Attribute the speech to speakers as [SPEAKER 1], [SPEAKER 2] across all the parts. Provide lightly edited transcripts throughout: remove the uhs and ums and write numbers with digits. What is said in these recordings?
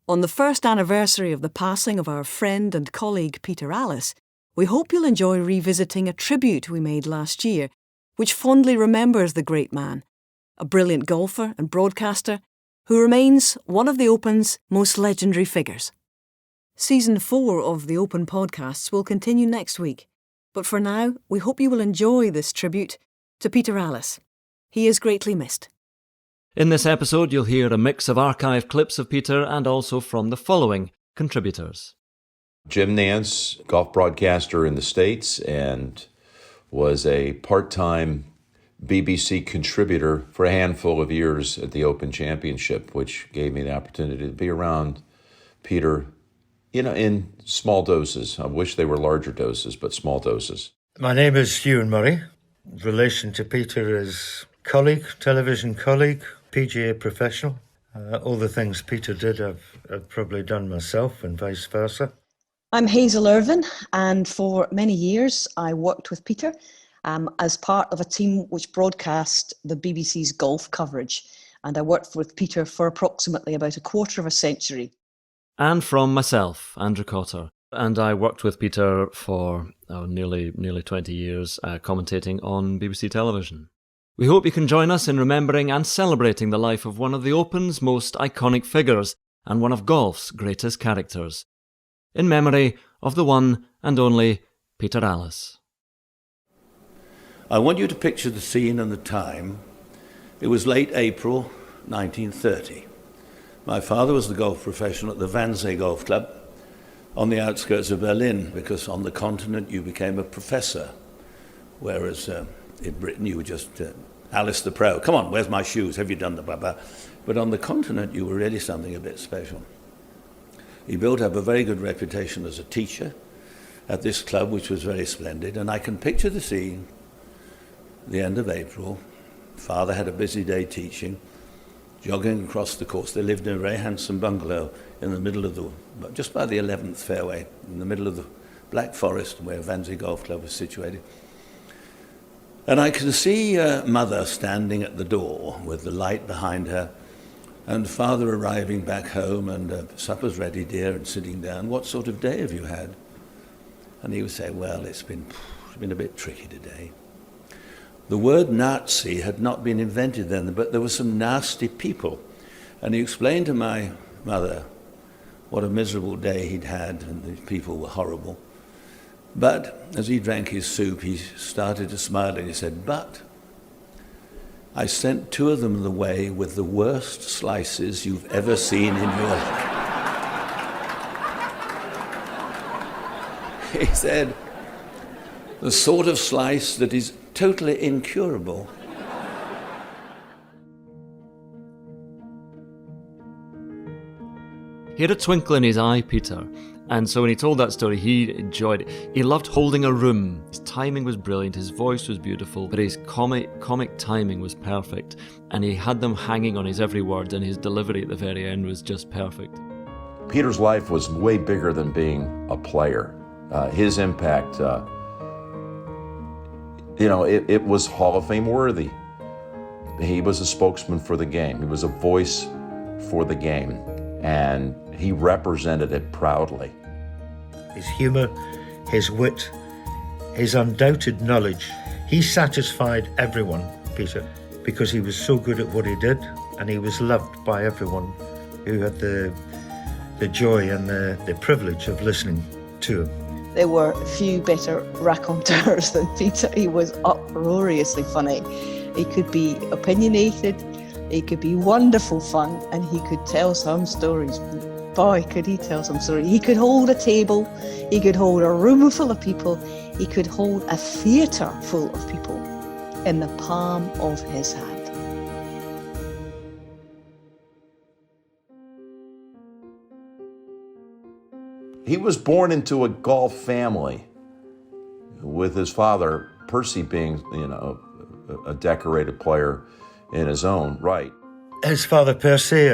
[SPEAKER 1] On the first anniversary of the passing of our friend and colleague Peter Alliss, we hope you'll enjoy revisiting a tribute we made last year, which fondly remembers the great man, a brilliant golfer and broadcaster who remains one of the Open's most legendary figures. Season 4 of the Open podcasts will continue next week, but for now, we hope you will enjoy this tribute to Peter Alliss. He is greatly missed.
[SPEAKER 2] In this episode, you'll hear a mix of archived clips of Peter and also from the following contributors.
[SPEAKER 3] Jim Nantz, golf broadcaster in the States, and was a part-time BBC contributor for a handful of years at the Open Championship, which gave me the opportunity to be around Peter, in small doses. I wish they were larger doses, but small doses.
[SPEAKER 4] My name is Ewen Murray. Relation to Peter is colleague, television colleague, PGA professional. All the things Peter did I've probably done myself and vice versa.
[SPEAKER 5] I'm Hazel Irvine, and for many years I worked with Peter as part of a team which broadcast the BBC's golf coverage, and I worked with Peter for approximately about a quarter of a century.
[SPEAKER 2] And from myself, Andrew Cotter, and I worked with Peter for nearly 20 years commentating on BBC television. We hope you can join us in remembering and celebrating the life of one of the Open's most iconic figures and one of golf's greatest characters. In memory of the one and only Peter Alliss.
[SPEAKER 6] I want you to picture the scene and the time. It was late April 1930. My father was the golf professional at the Velde Golf Club on the outskirts of Berlin, because on the continent you became a professor, whereas in Britain you were just Alliss the pro. Come on, where's my shoes? Have you done the blah? But on the continent you were really something a bit special. He built up a very good reputation as a teacher at this club, which was very splendid. And I can picture the scene, the end of April. Father had a busy day teaching, jogging across the course. They lived in a very handsome bungalow in the middle of just by the 11th fairway, in the middle of the Black Forest, where Velde Golf Club was situated. And I can see Mother standing at the door with the light behind her, and Father arriving back home, and supper's ready, dear, and sitting down. What sort of day have you had? And he would say, well, it's been a bit tricky today. The word Nazi had not been invented then, but there were some nasty people. And he explained to my mother what a miserable day he'd had, and the people were horrible. But as he drank his soup, he started to smile, and he said, but I sent 2 of them away with the worst slices you've ever seen in your life. He said, the sort of slice that is totally incurable.
[SPEAKER 2] He had a twinkle in his eye, Peter, and so when he told that story, he enjoyed it. He loved holding a room. His timing was brilliant, his voice was beautiful, but his comic timing was perfect, and he had them hanging on his every word, and his delivery at the very end was just perfect.
[SPEAKER 3] Peter's life was way bigger than being a player. His impact, it was Hall of Fame worthy. He was a spokesman for the game. He was a voice for the game, and he represented it proudly.
[SPEAKER 4] His humour, his wit, his undoubted knowledge. He satisfied everyone, Peter, because he was so good at what he did, and he was loved by everyone who had the joy and the privilege of listening to him.
[SPEAKER 5] There were few better raconteurs than Peter. He was uproariously funny. He could be opinionated, he could be wonderful fun, and he could tell some stories. Boy, could he tell some stories. He could hold a table, he could hold a room full of people, he could hold a theatre full of people in the palm of his hand.
[SPEAKER 3] He was born into a golf family, with his father, Percy, being, a decorated player in his own right.
[SPEAKER 4] His father, Percy,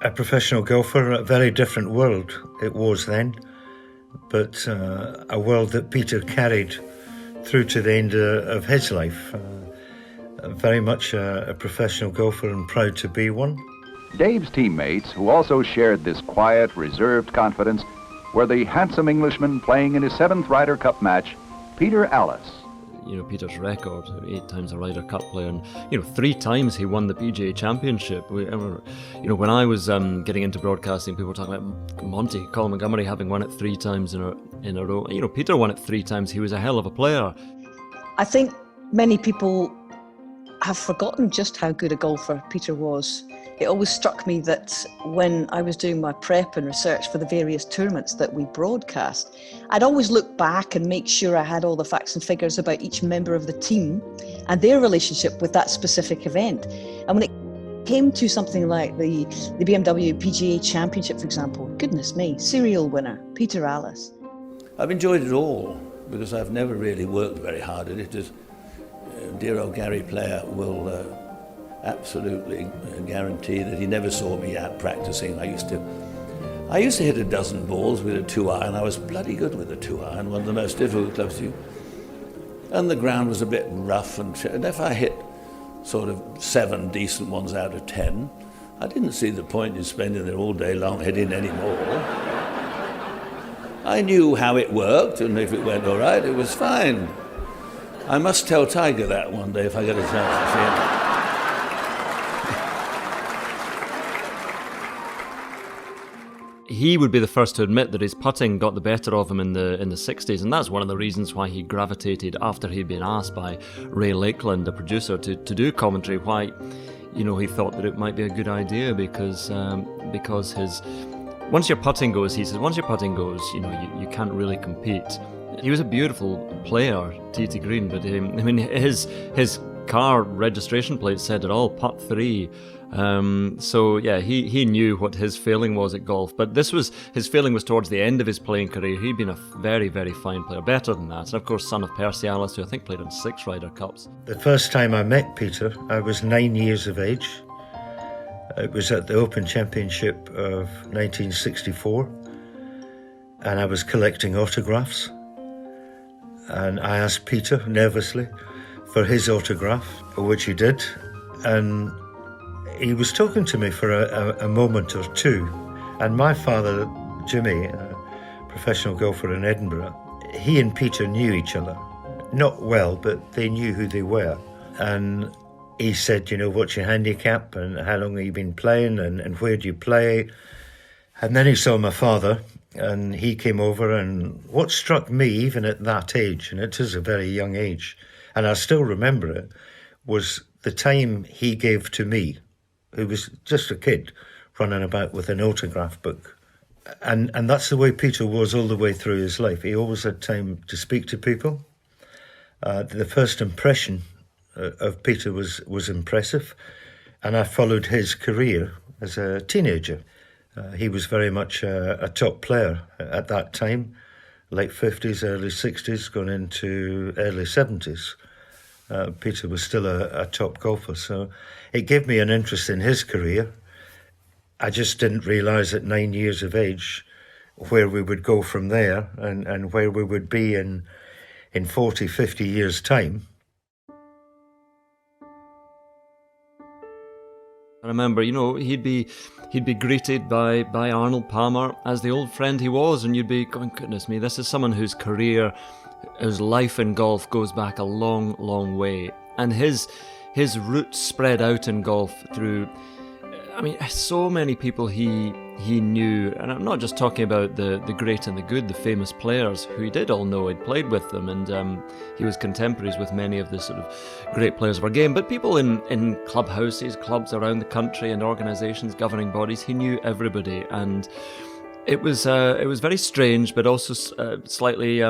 [SPEAKER 4] a professional golfer, a very different world it was then, but a world that Peter carried through to the end of his life. Very much a professional golfer and proud to be one.
[SPEAKER 7] Dave's teammates, who also shared this quiet, reserved confidence, were the handsome Englishman playing in his 7th Ryder Cup match, Peter Alliss.
[SPEAKER 2] You know, Peter's record, 8 times a Ryder Cup player, and, 3 times he won the PGA Championship. When I was getting into broadcasting, people were talking about Monty, Colin Montgomery having won it 3 times in a row. Peter won it 3 times. He was a hell of a player.
[SPEAKER 5] I think many people have forgotten just how good a golfer Peter was. It always struck me that when I was doing my prep and research for the various tournaments that we broadcast, I'd always look back and make sure I had all the facts and figures about each member of the team and their relationship with that specific event. And when it came to something like the BMW PGA Championship, for example, goodness me, serial winner, Peter Alliss.
[SPEAKER 6] I've enjoyed it all because I've never really worked very hard at it. As dear old Gary Player will absolutely guarantee that he never saw me out practicing. I used to hit a dozen balls with a 2-iron. I was bloody good with a 2-iron, one of the most difficult clubs to use. And the ground was a bit rough, and if I hit sort of 7 decent ones out of 10, I didn't see the point in spending there all day long hitting any more. I knew how it worked, and if it went all right, it was fine. I must tell Tiger that one day if I get a chance to see him.
[SPEAKER 2] He would be the first to admit that his putting got the better of him in the 60s, and that's one of the reasons why he gravitated, after he'd been asked by Ray Lakeland, a producer, to do commentary, why he thought that it might be a good idea because once your putting goes, he says, you can't really compete. He was a beautiful player, tee to green, but his car registration plate said it all, putt 3. He knew what his failing was at golf, but his failing was towards the end of his playing career. He'd been a very, very fine player, better than that. And of course, son of Percy Alliss, who I think played in 6 Ryder Cups.
[SPEAKER 4] The first time I met Peter, I was 9 years of age. It was at the Open Championship of 1964, and I was collecting autographs. And I asked Peter, nervously, for his autograph, which he did. And he was talking to me for a moment or two. And my father, Jimmy, a professional golfer in Edinburgh, he and Peter knew each other. Not well, but they knew who they were. And he said, what's your handicap and how long have you been playing and where do you play? And then he saw my father and he came over, and what struck me, even at that age, and it is a very young age, and I still remember it, was the time he gave to me, who was just a kid running about with an autograph book. And that's the way Peter was all the way through his life. He always had time to speak to people. The first impression of Peter was impressive, and I followed his career as a teenager. He was very much a top player at that time, late 50s, early 60s, going into early 70s. Peter was still a top golfer, so it gave me an interest in his career. I just didn't realise at 9 years of age where we would go from there and where we would be in 40, 50 years' time.
[SPEAKER 2] I remember, he'd be greeted by Arnold Palmer as the old friend he was, and you'd be going, goodness me, this is someone whose career, his life in golf goes back a long, long way. And his roots spread out in golf through, so many people he knew, and I'm not just talking about the great and the good, the famous players who he did all know. He'd played with them, and he was contemporaries with many of the sort of great players of our game, but people in clubhouses, clubs around the country, and organisations, governing bodies, he knew everybody. And it was very strange, but also slightly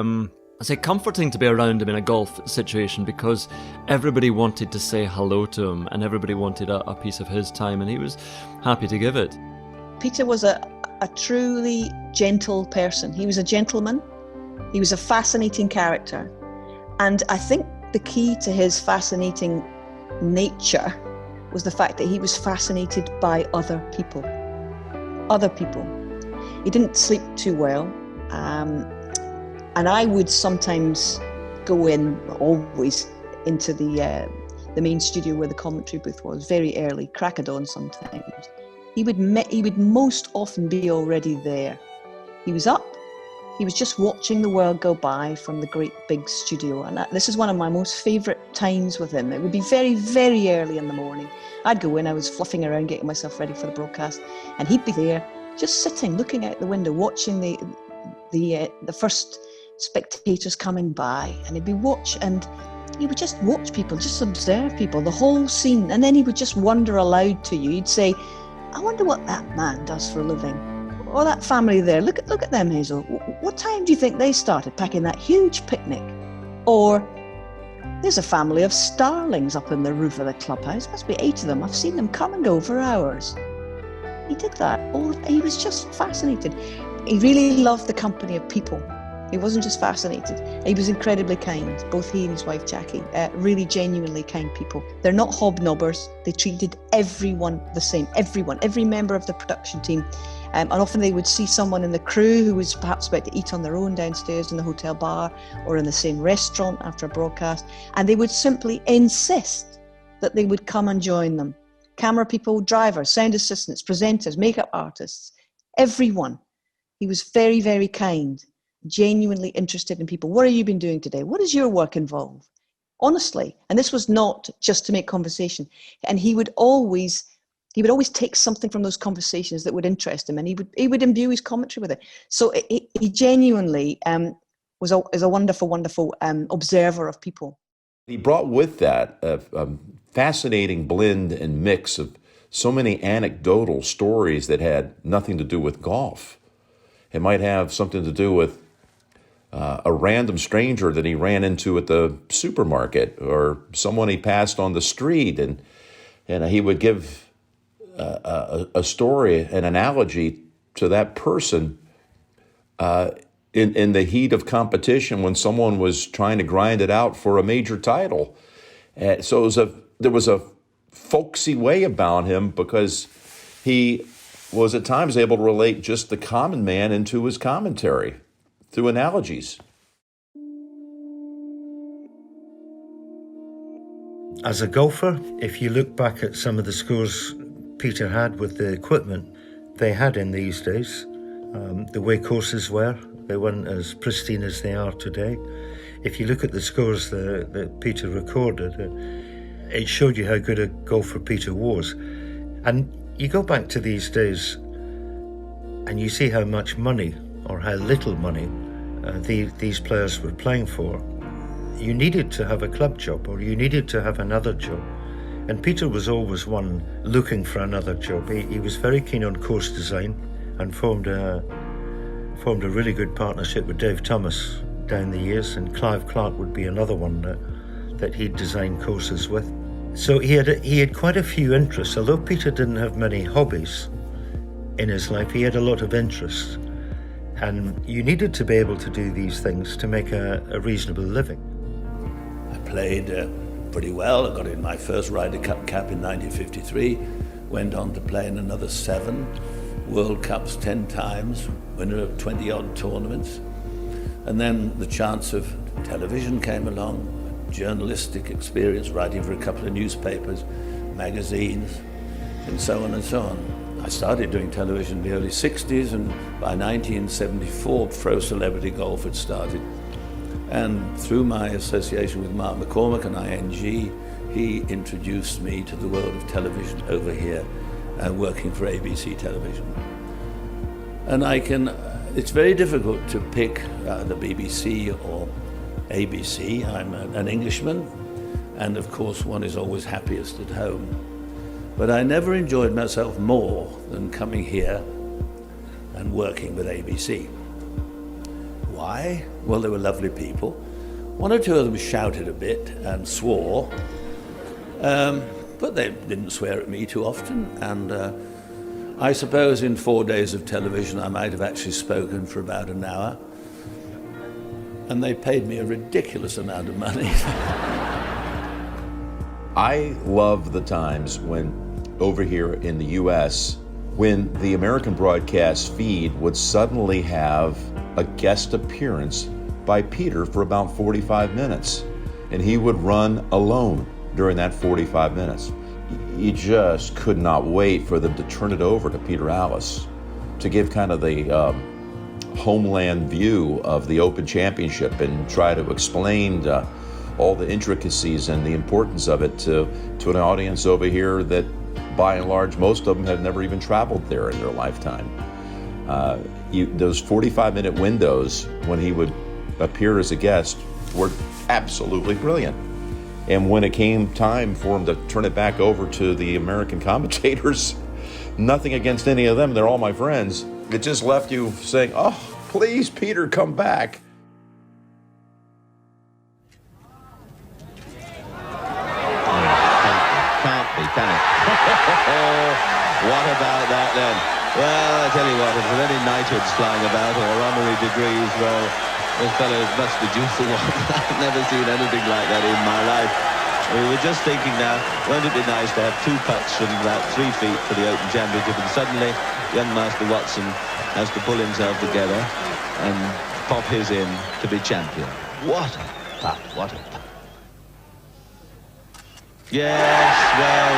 [SPEAKER 2] comforting to be around him in a golf situation, because everybody wanted to say hello to him and everybody wanted a piece of his time, and he was happy to give it.
[SPEAKER 5] Peter was a truly gentle person. He was a gentleman. He was a fascinating character. And I think the key to his fascinating nature was the fact that he was fascinated by other people. Other people. He didn't sleep too well. And I would sometimes go always into the main studio where the commentary booth was, very early, crack of dawn sometimes. He would most often be already there. He was up. He was just watching the world go by from the great big studio. And this is one of my most favourite times with him. It would be very, very early in the morning. I'd go in, I was fluffing around, getting myself ready for the broadcast. And he'd be there, just sitting, looking out the window, watching the first spectators coming by. And he would just watch people, just observe people, the whole scene. And then he would just wonder aloud to you. He'd say, I wonder what that man does for a living. Or that family there, look at them, Hazel. What time do you think they started packing that huge picnic? Or there's a family of starlings up in the roof of the clubhouse. Must be 8 of them. I've seen them come and go for hours. He did that. He was just fascinated. He really loved the company of people. He wasn't just fascinated. He was incredibly kind, both he and his wife Jackie, really genuinely kind people. They're not hobnobbers. They treated everyone the same, everyone, every member of the production team. And often they would see someone in the crew who was perhaps about to eat on their own downstairs in the hotel bar or in the same restaurant after a broadcast, and they would simply insist that they would come and join them. Camera people, drivers, sound assistants, presenters, makeup artists, everyone. He was very, very kind, genuinely interested in people. What have you been doing today? What does your work involve? Honestly, and this was not just to make conversation. And he would always take something from those conversations that would interest him, and he would imbue his commentary with it. So he genuinely is a wonderful, wonderful observer of people.
[SPEAKER 3] He brought with that a fascinating blend and mix of so many anecdotal stories that had nothing to do with golf. It might have something to do with a random stranger that he ran into at the supermarket, or someone he passed on the street, and he would give a story, an analogy to that person in the heat of competition when someone was trying to grind it out for a major title. So there was a folksy way about him, because he was at times able to relate just the common man into his commentary through analogies.
[SPEAKER 4] As a golfer, if you look back at some of the scores Peter had with the equipment they had in these days, the way courses were, they weren't as pristine as they are today. If you look at the scores that Peter recorded, it showed you how good a golfer Peter was. And you go back to these days and you see how much money or how little money these players were playing for. You needed to have a club job, or you needed to have another job. And Peter was always one looking for another job. He was very keen on course design and formed a really good partnership with Dave Thomas down the years, and Clive Clark would be another one that he'd designed courses with. So he had quite a few interests. Although Peter didn't have many hobbies in his life, he had a lot of interests. And you needed to be able to do these things to make a reasonable living.
[SPEAKER 6] I played pretty well. I got in my first Ryder Cup cap in 1953, went on to play in another 7 World Cups 10 times, winner of 20-odd tournaments. And then the chance of television came along, journalistic experience, writing for a couple of newspapers, magazines, and so on and so on. I started doing television in the early 60s, and by 1974, Pro Celebrity Golf had started. And through my association with Mark McCormack and ING, he introduced me to the world of television over here, working for ABC Television. And it's very difficult to pick the BBC or ABC. I'm an Englishman, and of course one is always happiest at home. But I never enjoyed myself more than coming here and working with ABC. Why? Well, they were lovely people. 1 or 2 of them shouted a bit and swore, but they didn't swear at me too often. And I suppose in 4 days of television I might have actually spoken for about an hour. And they paid me a ridiculous amount of money.
[SPEAKER 3] I love the times when, over here in the U.S., when the American broadcast feed would suddenly have a guest appearance by Peter for about 45 minutes, and he would run alone during that 45 minutes. you just could not wait for them to turn it over to Peter Alliss to give kind of the homeland view of the Open Championship and try to explain all the intricacies and the importance of it to an audience over here that, by and large, most of them have never even traveled there in their lifetime. Those 45-minute windows when he would appear as a guest were absolutely brilliant. And when it came time for him to turn it back over to the American commentators, nothing against any of them, they're all my friends, it just left you saying, oh, please, Peter, come back.
[SPEAKER 8] Can't be, can it? What about that then? Well, I tell you what, if there are any knighthoods flying about or honorary degrees, well, those fellows must be juicy ones. I've never seen anything like that in my life. We were just thinking now, won't it be nice to have two putts from about 3 feet for the Open Championship, and suddenly young Master Watson has to pull himself together and pop his in to be champion. What a putt, what a putt. Yes, well,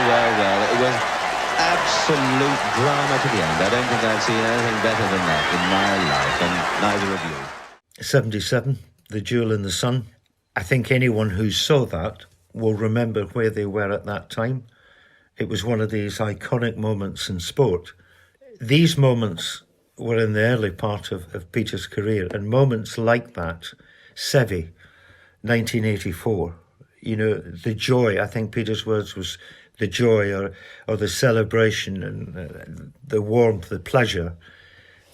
[SPEAKER 8] it was absolute drama to the end. I don't think I've seen anything better than that in my life, and neither of you.
[SPEAKER 4] 77, the Jewel in the Sun. I think anyone who saw that will remember where they were at that time. It was one of these iconic moments in sport. These moments were in the early part of Peter's career, and moments like that, Seve, 1984, you know, the joy, I think Peter's words was the joy or the celebration and the warmth, the pleasure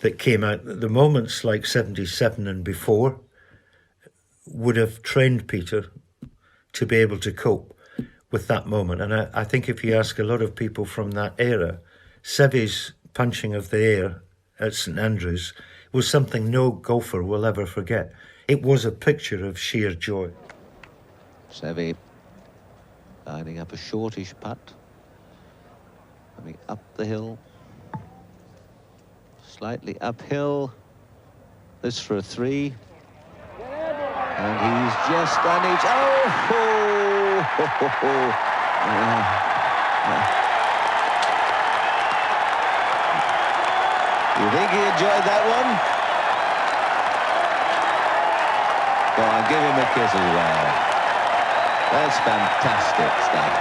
[SPEAKER 4] that came out. The moments like 77 and before would have trained Peter to be able to cope with that moment. And I think if you ask a lot of people from that era, Seve's punching of the air at St Andrews was something no golfer will ever forget. It was a picture of sheer joy.
[SPEAKER 8] Seve lining up a shortish putt, coming up the hill, slightly uphill, this for a 3, and he's just done it. You think he enjoyed that one? Go on, give him a kiss as well. That's fantastic stuff.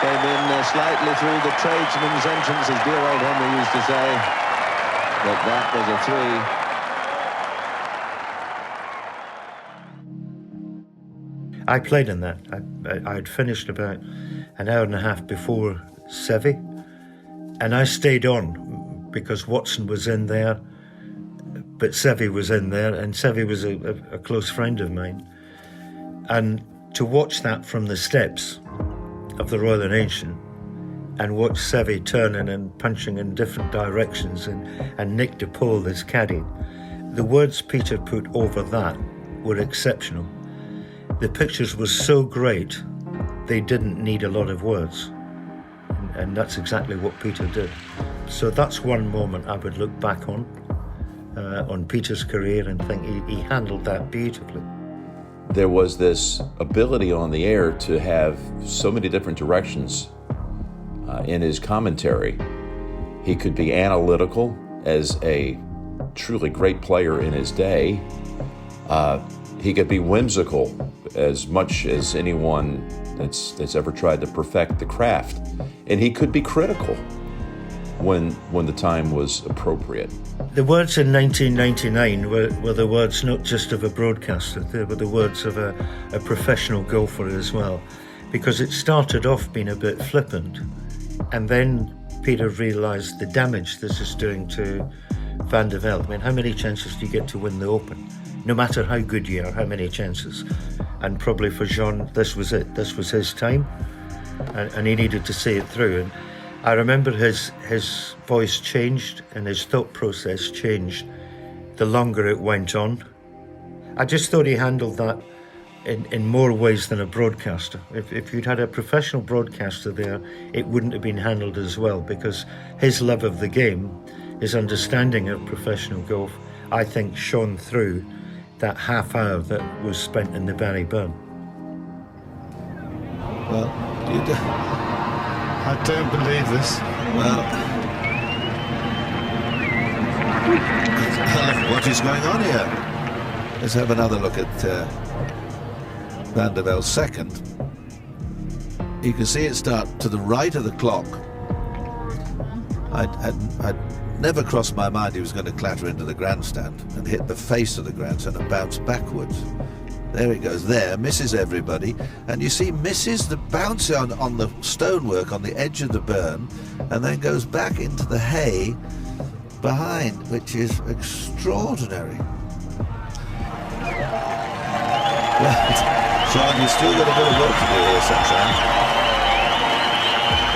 [SPEAKER 8] Came in slightly through the tradesman's entrance, as dear old Henry used to say. But that was a 3.
[SPEAKER 4] I played in that. I had finished about an hour and a half before Seve, and I stayed on because Watson was in there, but Seve was in there, and Seve was a close friend of mine. And to watch that from the steps of the Royal and Ancient and watch Seve turning and punching in different directions and Nick DePaul, his caddy, the words Peter put over that were exceptional. The pictures were so great, they didn't need a lot of words. And that's exactly what Peter did. So that's one moment I would look back on Peter's career and think he handled that beautifully.
[SPEAKER 3] There was this ability on the air to have so many different directions in his commentary. He could be analytical as a truly great player in his day. He could be whimsical as much as anyone that's ever tried to perfect the craft. And he could be critical when the time was appropriate.
[SPEAKER 4] The words in 1999 were the words not just of a broadcaster, they were the words of a professional golfer as well, because it started off being a bit flippant, and then Peter realised the damage this is doing to Van de Velde. I mean, how many chances do you get to win the Open? No matter how good you are, how many chances? And probably for Jean, this was it. This was his time, and he needed to see it through. And I remember his voice changed and his thought process changed the longer it went on. I just thought he handled that in more ways than a broadcaster. If you'd had a professional broadcaster there, it wouldn't have been handled as well, because his love of the game, his understanding of professional golf, I think shone through that half hour that was spent in the Barry Burn.
[SPEAKER 8] Well,
[SPEAKER 9] I don't believe this.
[SPEAKER 10] Well, what is going on here? Let's have another look at Van der Velde's second. You can see it start to the right of the clock. I'd never crossed my mind he was going to clatter into the grandstand and hit the face of the grandstand and bounce backwards. There it goes, there, misses everybody, and you see misses the bounce on the stonework on the edge of the burn, and then goes back into the hay behind, which is extraordinary. Well, Sean, you've still got a bit of work to do here, Sunshine.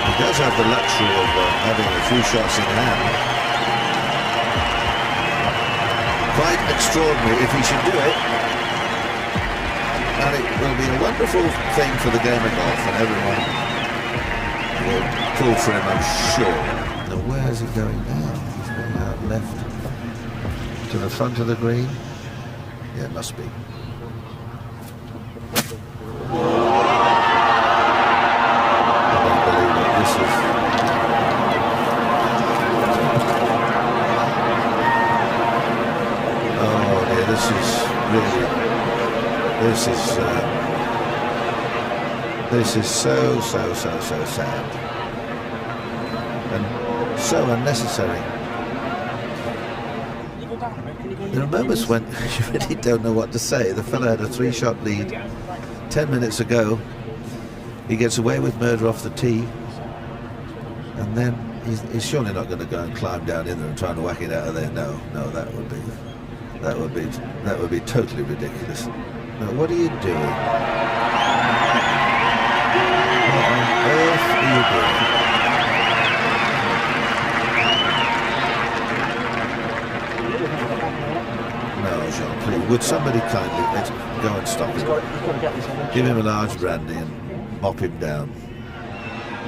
[SPEAKER 10] He does have the luxury of having a few shots in hand. Quite extraordinary if he should do it. And it will be a wonderful thing for the game of golf, and everyone will pull for him, I'm sure. Now, where is he going now? He's going out left to the front of the green. Yeah, it must be. This is so sad and so unnecessary. There are moments when you really don't know what to say. The fellow had a 3-shot lead 10 minutes ago. He gets away with murder off the tee, and then he's surely not going to go and climb down in there and try and whack it out of there. No, that would be totally ridiculous. No, what are you doing? What on earth are you doing? No, Jean, please, would somebody kindly let's go and stop him? Give him a large brandy and mop him down.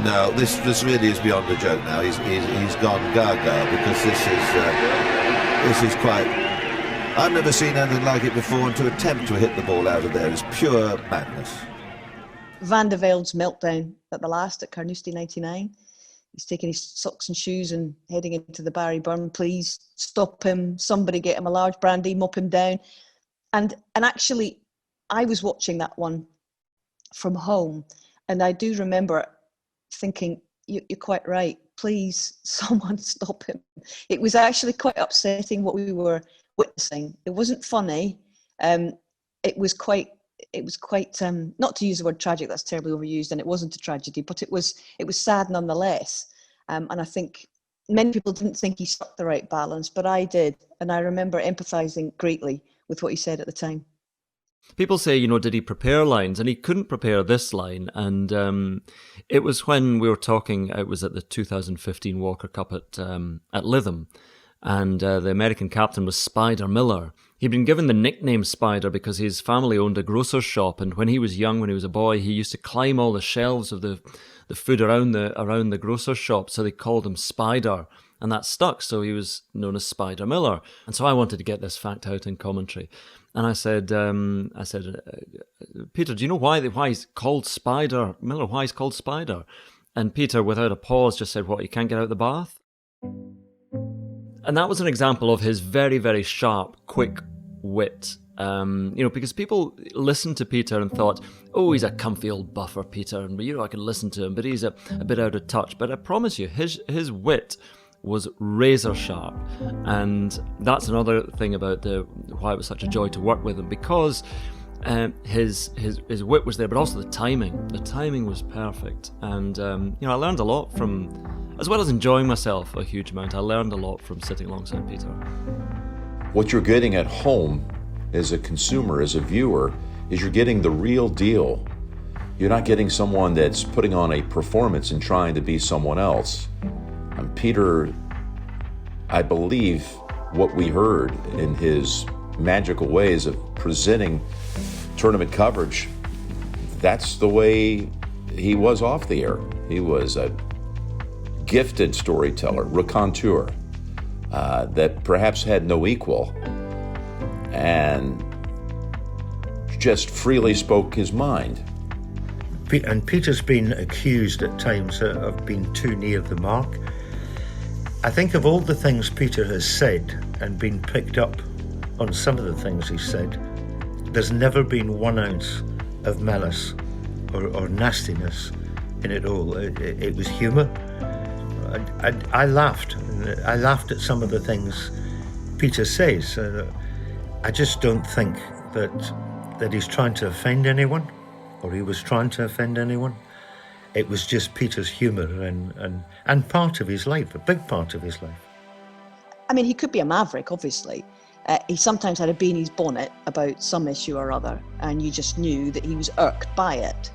[SPEAKER 10] No, this really is beyond a joke now. He's gone gaga, because this is quite. I've never seen anything like it before, and to attempt to hit the ball out of there is pure madness.
[SPEAKER 5] Van der Velde's meltdown at the last at Carnoustie 99. He's taking his socks and shoes and heading into the Barry Burn. Please stop him. Somebody get him a large brandy, mop him down. And actually, I was watching that one from home, and I do remember thinking, you're quite right. Please, someone stop him. It was actually quite upsetting what we were witnessing. It wasn't funny. It was quite not to use the word tragic, that's terribly overused, and it wasn't a tragedy, but it was sad nonetheless. And I think many people didn't think he struck the right balance, but I did, and I remember empathizing greatly with what he said at the time.
[SPEAKER 2] People say, did he prepare lines? And he couldn't prepare this line. And it was when we were talking, it was at the 2015 Walker Cup at Lytham. And the American captain was Spider Miller. He'd been given the nickname Spider because his family owned a grocer's shop, and when he was young, when he was a boy, he used to climb all the shelves of the food around the grocer's shop, so they called him Spider, and that stuck, so he was known as Spider Miller. And so I wanted to get this fact out in commentary, and I said, Peter, do you know why he's called Spider Miller? Why he's called Spider? And Peter, without a pause, just said, "What? You can't get out of the bath?" And that was an example of his very, very sharp, quick wit. Because people listened to Peter and thought, "Oh, he's a comfy old buffer, Peter, and I can listen to him, but he's a bit out of touch." But I promise you, his wit was razor sharp, and that's another thing about why it was such a joy to work with him, because his wit was there, but also the timing. The timing was perfect, and I learned a lot from. As well as enjoying myself a huge amount, I learned a lot from sitting alongside Peter.
[SPEAKER 3] What you're getting at home as a consumer, as a viewer, is you're getting the real deal. You're not getting someone that's putting on a performance and trying to be someone else. And Peter, I believe what we heard in his magical ways of presenting tournament coverage, that's the way he was off the air. He was a gifted storyteller, raconteur, that perhaps had no equal, and just freely spoke his mind.
[SPEAKER 4] And Peter's been accused at times of being too near the mark. I think of all the things Peter has said and been picked up on some of the things he said, there's never been 1 ounce of malice or nastiness in it all. It was humour. I laughed. I laughed at some of the things Peter says. I just don't think that he's trying to offend anyone, or he was trying to offend anyone. It was just Peter's humour and part of his life, a big part of his life.
[SPEAKER 5] I mean, he could be a maverick, obviously. He sometimes had a bee in his bonnet about some issue or other, and you just knew that he was irked by it.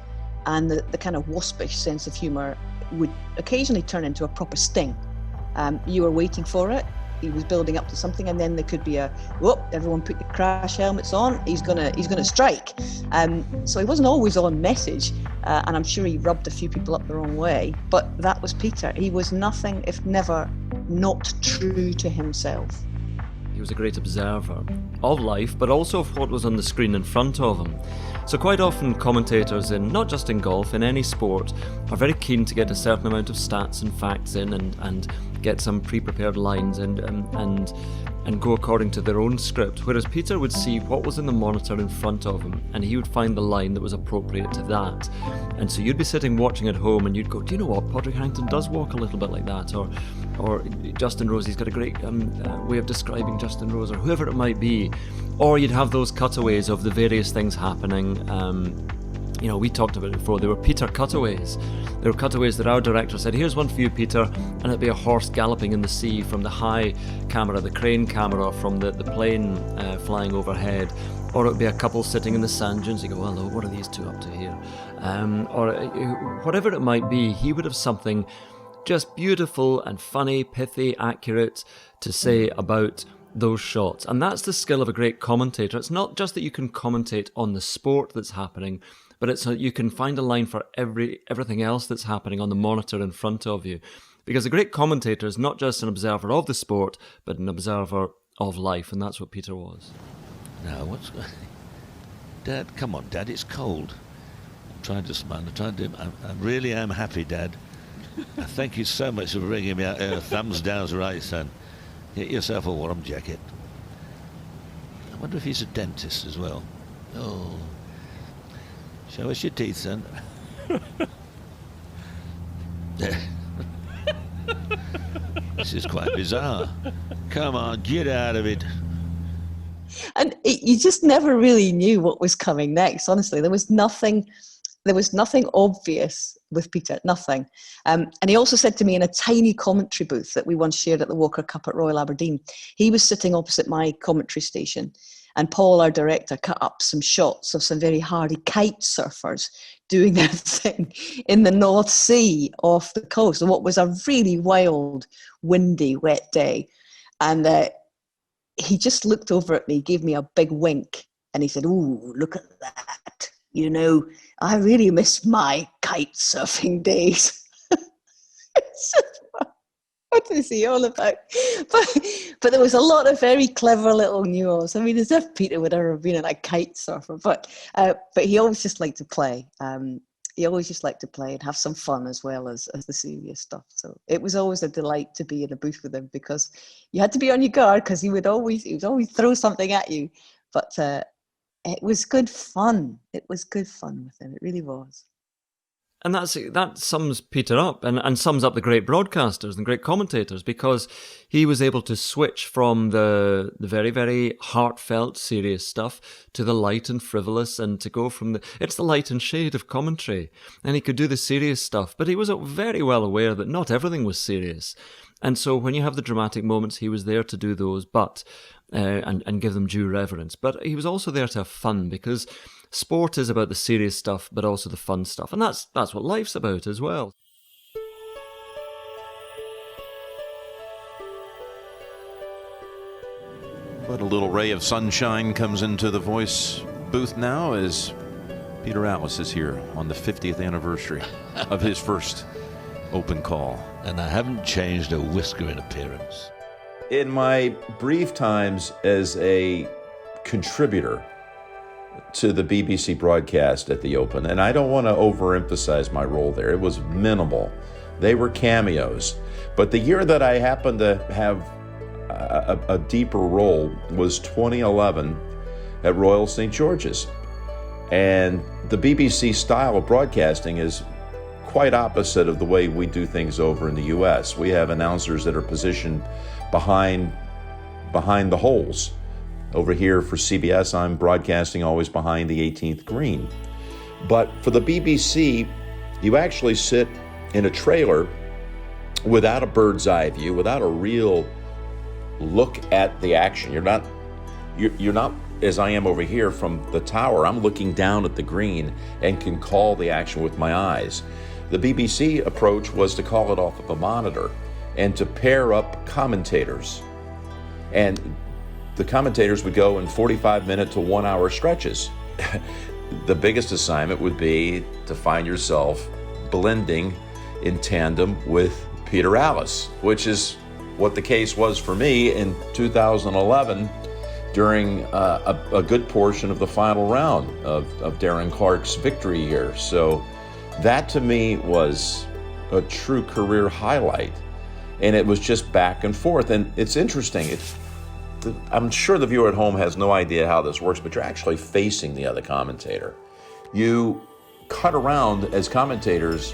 [SPEAKER 5] And the kind of waspish sense of humour would occasionally turn into a proper sting. You were waiting for it, he was building up to something, and then there could be a, whoop, everyone put your crash helmets on, he's gonna strike. So he wasn't always on message, and I'm sure he rubbed a few people up the wrong way, but that was Peter. He was nothing if never not true to himself.
[SPEAKER 2] He was a great observer of life, but also of what was on the screen in front of him. So quite often commentators, not just in golf, in any sport, are very keen to get a certain amount of stats and facts in and get some pre-prepared lines and go according to their own script, whereas Peter would see what was in the monitor in front of him and he would find the line that was appropriate to that. And so you'd be sitting watching at home and you'd go, do you know what, Padraig Harrington does walk a little bit like that, or Justin Rose, he's got a great way of describing Justin Rose, or whoever it might be. Or you'd have those cutaways of the various things happening. We talked about it before, there were Peter cutaways. There were cutaways that our director said, here's one for you, Peter, and it'd be a horse galloping in the sea from the high camera, the crane camera, from the plane flying overhead. Or it would be a couple sitting in the sand dunes. You go, well, what are these two up to here? Or whatever it might be, he would have something just beautiful and funny, pithy, accurate to say about those shots. And that's the skill of a great commentator. It's not just that you can commentate on the sport that's happening, but it's that you can find a line for everything else that's happening on the monitor in front of you. Because a great commentator is not just an observer of the sport, but an observer of life, and that's what Peter was.
[SPEAKER 10] Now, Dad, come on, Dad, it's cold. I'm trying to smile. I really am happy, Dad. Thank you so much for bringing me out here. Thumbs down's right, son. Get yourself a warm jacket. I wonder if he's a dentist as well. Oh. Show us your teeth, son. This is quite bizarre. Come on, get out of it.
[SPEAKER 5] And you just never really knew what was coming next, honestly. There was nothing obvious with Peter, nothing. And he also said to me in a tiny commentary booth that we once shared at the Walker Cup at Royal Aberdeen, he was sitting opposite my commentary station, and Paul, our director, cut up some shots of some very hardy kite surfers doing their thing in the North Sea off the coast, on what was a really wild, windy, wet day. And he just looked over at me, gave me a big wink, and he said, "Ooh, look at that. You know, I really miss my kite surfing days." What is he all about? But there was a lot of very clever little nuance. I mean, as if Peter would ever have been a kite surfer. But he always just liked to play. He always just liked to play and have some fun as well as the serious stuff. So it was always a delight to be in a booth with him, because you had to be on your guard, because he would always throw something at you. But it was good fun. It was good fun with him. It really was.
[SPEAKER 2] And that sums Peter up and sums up the great broadcasters and great commentators, because he was able to switch from the very, very heartfelt, serious stuff to the light and frivolous, and to go from it's the light and shade of commentary. And he could do the serious stuff, but he was very well aware that not everything was serious. And so when you have the dramatic moments, he was there to do those, but and give them due reverence. But he was also there to have fun, because sport is about the serious stuff, but also the fun stuff. And that's what life's about as well.
[SPEAKER 3] But a little ray of sunshine comes into the voice booth now as Peter Alliss is here on the 50th anniversary of his first open call.
[SPEAKER 10] And I haven't changed a whisker in appearance.
[SPEAKER 3] In my brief times as a contributor to the BBC broadcast at the Open, and I don't want to overemphasize my role there. It was minimal. They were cameos. But the year that I happened to have a deeper role was 2011 at Royal St. George's. And the BBC style of broadcasting is quite opposite of the way we do things over in the US. We have announcers that are positioned behind the holes. Over here for CBS, I'm broadcasting always behind the 18th green. But for the BBC, you actually sit in a trailer without a bird's eye view, without a real look at the action. You're not, as I am over here from the tower. I'm looking down at the green and can call the action with my eyes. The BBC approach was to call it off of a monitor and to pair up commentators. And the commentators would go in 45-minute to 1-hour stretches. The biggest assignment would be to find yourself blending in tandem with Peter Alliss, which is what the case was for me in 2011 during a good portion of the final round of Darren Clarke's victory year. So that to me was a true career highlight. And it was just back and forth. And it's interesting. I'm sure the viewer at home has no idea how this works, but you're actually facing the other commentator. You cut around as commentators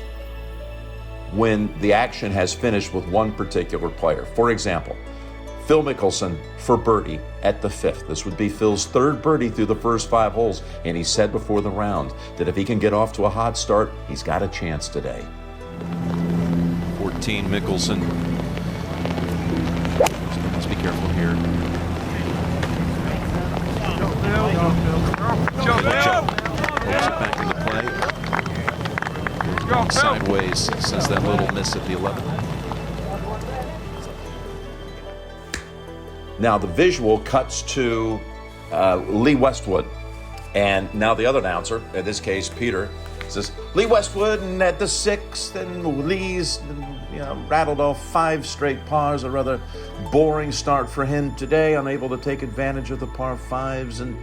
[SPEAKER 3] when the action has finished with one particular player. For example, Phil Mickelson for birdie at the 5th. This would be Phil's 3rd birdie through the first 5 holes, and he said before the round that if he can get off to a hot start, he's got a chance today.
[SPEAKER 9] 14 Mickelson. Let's be careful here. Joe. Back into play. Sideways since that little miss at the 11th.
[SPEAKER 3] Now the visual cuts to Lee Westwood, and now the other announcer, in this case Peter, says Lee Westwood and at the 6th, and Lee's rattled off 5 straight pars. A rather boring start for him today, unable to take advantage of the par 5s, and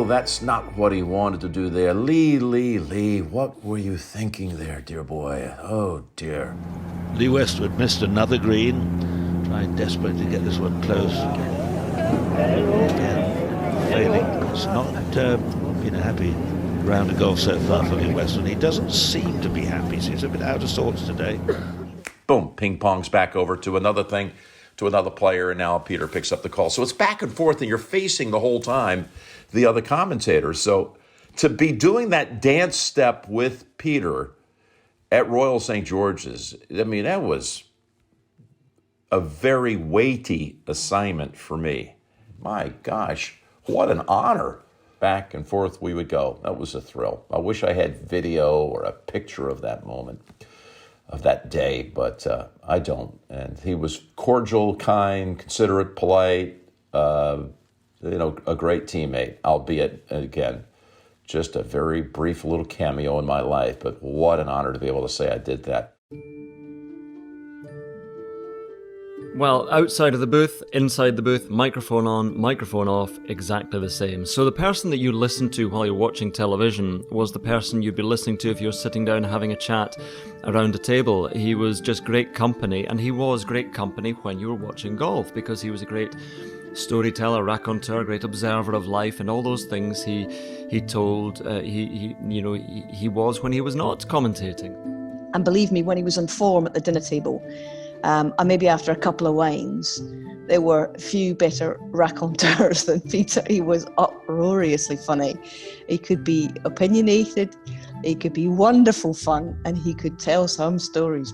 [SPEAKER 3] that's not what he wanted to do there. Lee, what were you thinking there, dear boy? Oh dear.
[SPEAKER 10] Lee Westwood missed another green, trying desperately to get this one close. Again, failing. It's not been a happy round of golf so far for Lee Westwood. He doesn't seem to be happy. He's a bit out of sorts today.
[SPEAKER 3] Boom, ping pongs back over to another thing, to another player, and now Peter picks up the call. So it's back and forth, and you're facing the whole time the other commentators. So to be doing that dance step with Peter at Royal St. George's, I mean, that was a very weighty assignment for me. My gosh, what an honor. Back and forth we would go. That was a thrill. I wish I had video or a picture of that moment, of that day, but I don't. And he was cordial, kind, considerate, polite, a great teammate, albeit, again, just a very brief little cameo in my life, but what an honor to be able to say I did that.
[SPEAKER 2] Well, outside of the booth, inside the booth, microphone on, microphone off, exactly the same. So the person that you listen to while you're watching television was the person you'd be listening to if you're sitting down having a chat around a table. He was just great company, and he was great company when you were watching golf, because he was a great storyteller, raconteur, great observer of life, and all those things he told he was when he was not commentating.
[SPEAKER 5] And believe me, when he was on form at the dinner table, and maybe after a couple of wines, there were few better raconteurs than Peter. He was uproariously funny. He could be opinionated, he could be wonderful fun, and he could tell some stories.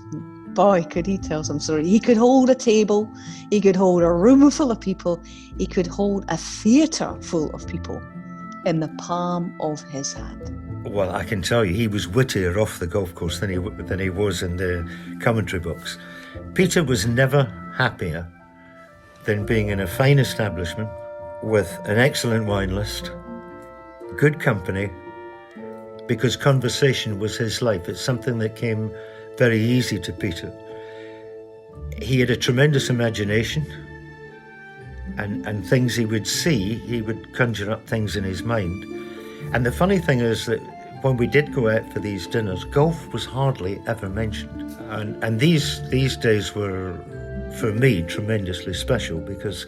[SPEAKER 5] Boy, could he tell some stories. He could hold a table, he could hold a room full of people, he could hold a theatre full of people in the palm of his hand.
[SPEAKER 4] Well, I can tell you, he was wittier off the golf course than he was in the commentary box. Peter was never happier than being in a fine establishment with an excellent wine list, good company, because conversation was his life. It's something that came very easy to Peter. He had a tremendous imagination, and things he would see, he would conjure up things in his mind. And the funny thing is that when we did go out for these dinners, golf was hardly ever mentioned. And these days were, for me, tremendously special because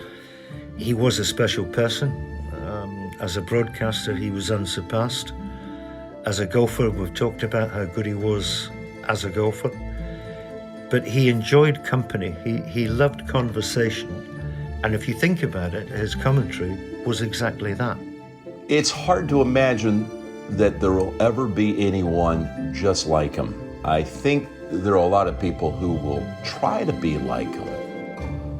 [SPEAKER 4] he was a special person. As a broadcaster, he was unsurpassed. As a golfer, we've talked about how good he was as a golfer. But he enjoyed company. He loved conversation. And if you think about it, his commentary was exactly that.
[SPEAKER 3] It's hard to imagine that there will ever be anyone just like him. I think there are a lot of people who will try to be like him.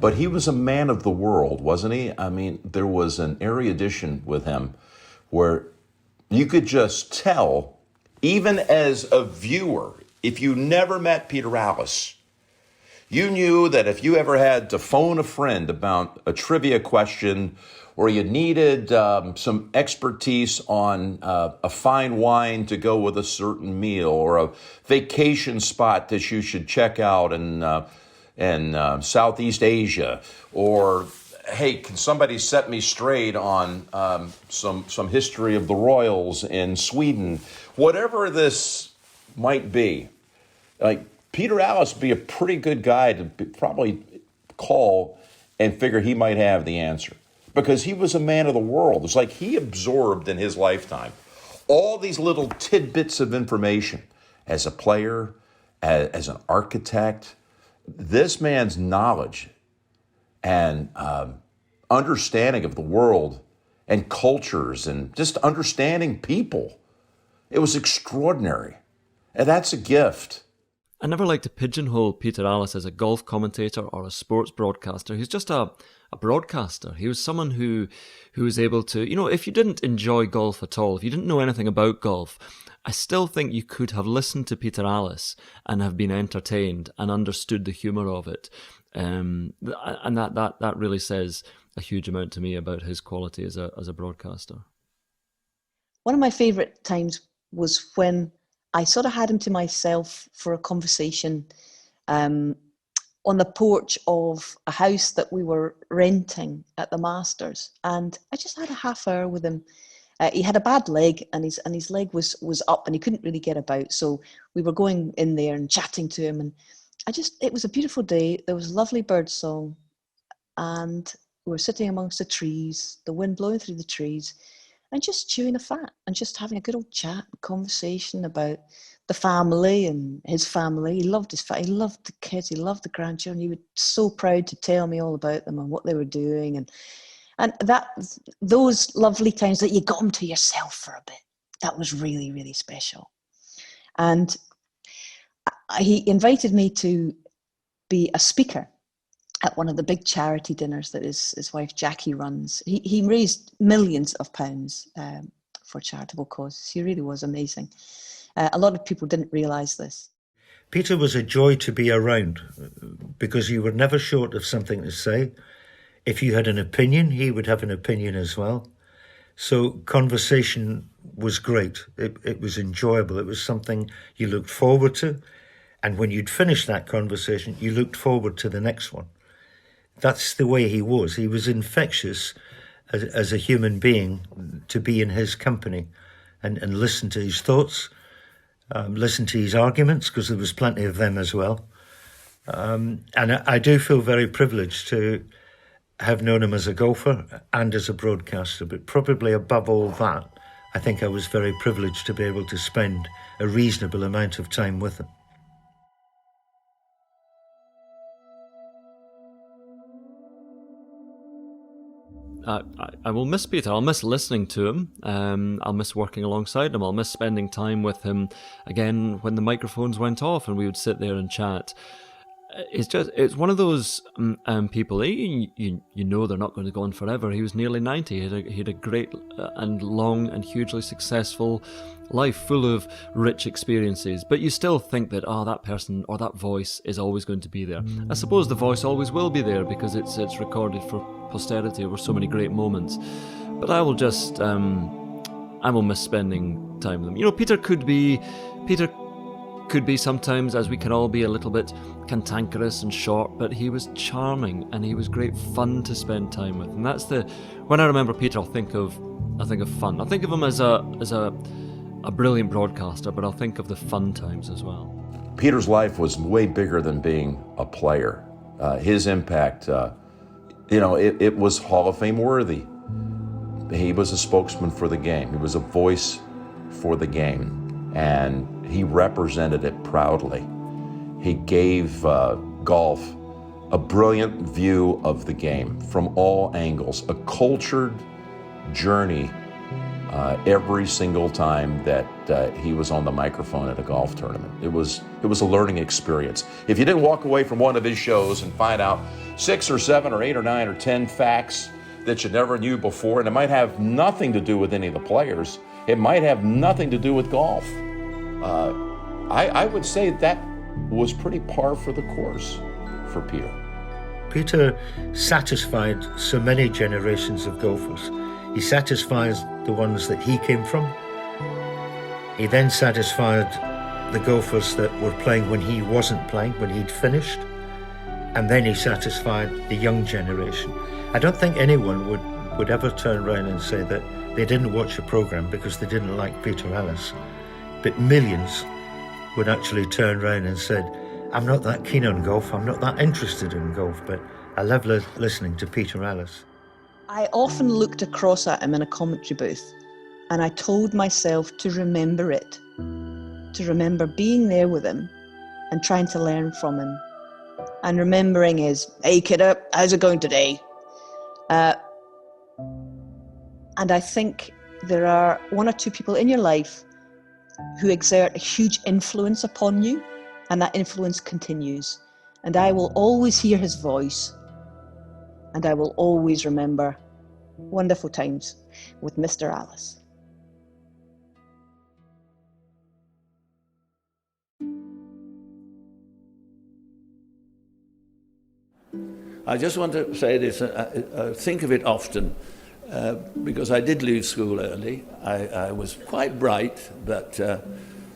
[SPEAKER 3] But he was a man of the world, wasn't he? I mean, there was an erudition with him where you could just tell, even as a viewer, if you never met Peter Alliss, you knew that if you ever had to phone a friend about a trivia question or you needed some expertise on a fine wine to go with a certain meal or a vacation spot that you should check out in Southeast Asia, or, hey, can somebody set me straight on some history of the royals in Sweden? Whatever this might be, like, Peter Alliss would be a pretty good guy to probably call and figure he might have the answer, because he was a man of the world. It's like he absorbed in his lifetime all these little tidbits of information as a player, as an architect. This man's knowledge and understanding of the world and cultures and just understanding people, it was extraordinary. And that's a gift.
[SPEAKER 2] I never like to pigeonhole Peter Alliss as a golf commentator or a sports broadcaster. He's just a broadcaster. He was someone who was able to, if you didn't enjoy golf at all, if you didn't know anything about golf, I still think you could have listened to Peter Alliss and have been entertained and understood the humour of it. And that really says a huge amount to me about his quality as a broadcaster.
[SPEAKER 5] One of my favourite times was when I sort of had him to myself for a conversation on the porch of a house that we were renting at the Masters. And I just had a half hour with him. He had a bad leg and his leg was up and he couldn't really get about. So we were going in there and chatting to him. And it was a beautiful day. There was lovely bird song. And we were sitting amongst the trees, the wind blowing through the trees, and just chewing the fat and just having a good old chat, conversation about the family and his family. He loved his family. He loved the kids. He loved the grandchildren. He was so proud to tell me all about them and what they were doing. And those lovely times that you got him to yourself for a bit, that was really, really special. And he invited me to be a speaker at one of the big charity dinners that his wife Jackie runs. He raised millions of pounds for charitable causes. He really was amazing. A lot of people didn't realise this.
[SPEAKER 4] Peter was a joy to be around because you were never short of something to say. If you had an opinion, he would have an opinion as well. So conversation was great. It was enjoyable. It was something you looked forward to. And when you'd finished that conversation, you looked forward to the next one. That's the way he was. He was infectious as a human being to be in his company and listen to his thoughts, listen to his arguments, because there was plenty of them as well. And I do feel very privileged to have known him as a golfer and as a broadcaster, but probably above all that, I think I was very privileged to be able to spend a reasonable amount of time with him.
[SPEAKER 2] I will miss Peter. I'll miss listening to him. I'll miss working alongside him. I'll miss spending time with him again when the microphones went off and we would sit there and chat. It's one of those people, you know they're not going to go on forever. He was nearly 90. He had a great and long and hugely successful life full of rich experiences. But you still think that, that person or that voice is always going to be there. I suppose the voice always will be there because it's recorded for posterity over so many great moments. But I will just, I will miss spending time with him. Peter could be sometimes, as we can all be, a little bit cantankerous and short, but he was charming and he was great fun to spend time with. And when I remember Peter, I'll think of I think of fun. I think of him as a brilliant broadcaster, but I'll think of the fun times as well.
[SPEAKER 3] Peter's life was way bigger than being a player. His impact, it was Hall of Fame worthy. He was a spokesman for the game. He was a voice for the game, and he represented it proudly. He gave golf a brilliant view of the game from all angles, a cultured journey every single time that he was on the microphone at a golf tournament. It was a learning experience. If you didn't walk away from one of his shows and find out 6 or 7 or 8 or 9 or 10 facts that you never knew before, and it might have nothing to do with any of the players, it might have nothing to do with golf, I would say that was pretty par for the course for Peter.
[SPEAKER 4] Peter satisfied so many generations of golfers. He satisfies the ones that he came from. He then satisfied the golfers that were playing when he wasn't playing, when he'd finished. And then he satisfied the young generation. I don't think anyone would ever turn around and say that they didn't watch a program because they didn't like Peter Alliss. But millions would actually turn around and said, I'm not that keen on golf, I'm not that interested in golf, but I love listening to Peter Alliss.
[SPEAKER 5] I often looked across at him in a commentary booth, and I told myself to remember it, to remember being there with him and trying to learn from him. And remembering is, hey kiddo, how's it going today? And I think there are 1 or 2 people in your life who exert a huge influence upon you, and that influence continues. And I will always hear his voice, and I will always remember wonderful times with Mr. Alliss.
[SPEAKER 6] I just want to say this, I think of it often, because I did leave school early. I was quite bright, but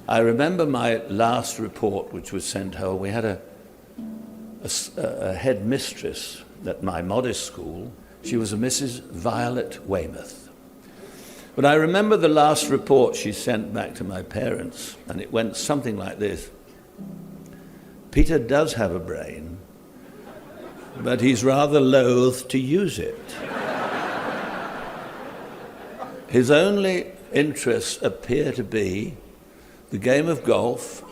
[SPEAKER 6] I remember my last report, which was sent home. We had a head mistress at my modest school. She was a Mrs. Violet Weymouth. But I remember the last report she sent back to my parents, and it went something like this. Peter does have a brain, but he's rather loath to use it. His only interests appear to be the game of golf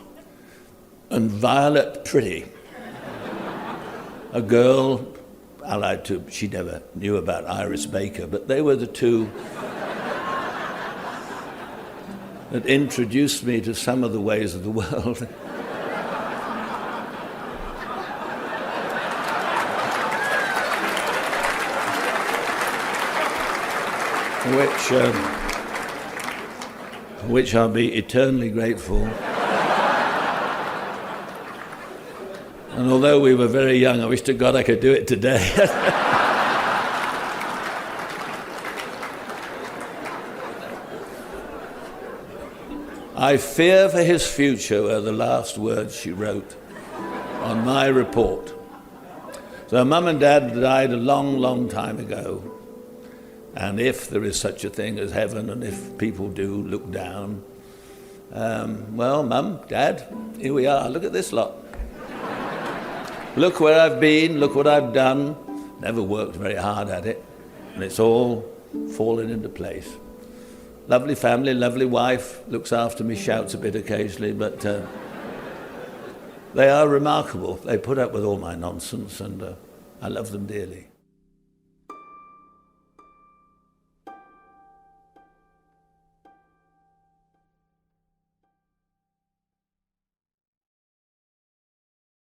[SPEAKER 6] and Violet Pretty, a girl allied to, she never knew about Iris Baker, but they were the two that introduced me to some of the ways of the world. Which I'll be eternally grateful. And although we were very young, I wish to God I could do it today. I fear for his future were the last words she wrote on my report. So Mum and Dad died a long, long time ago. And if there is such a thing as heaven, and if people do look down, well, Mum, Dad, here we are. Look at this lot. Look where I've been, look what I've done. Never worked very hard at it. And it's all fallen into place. Lovely family, lovely wife, looks after me, shouts a bit occasionally, but they are remarkable. They put up with all my nonsense, and I love them dearly.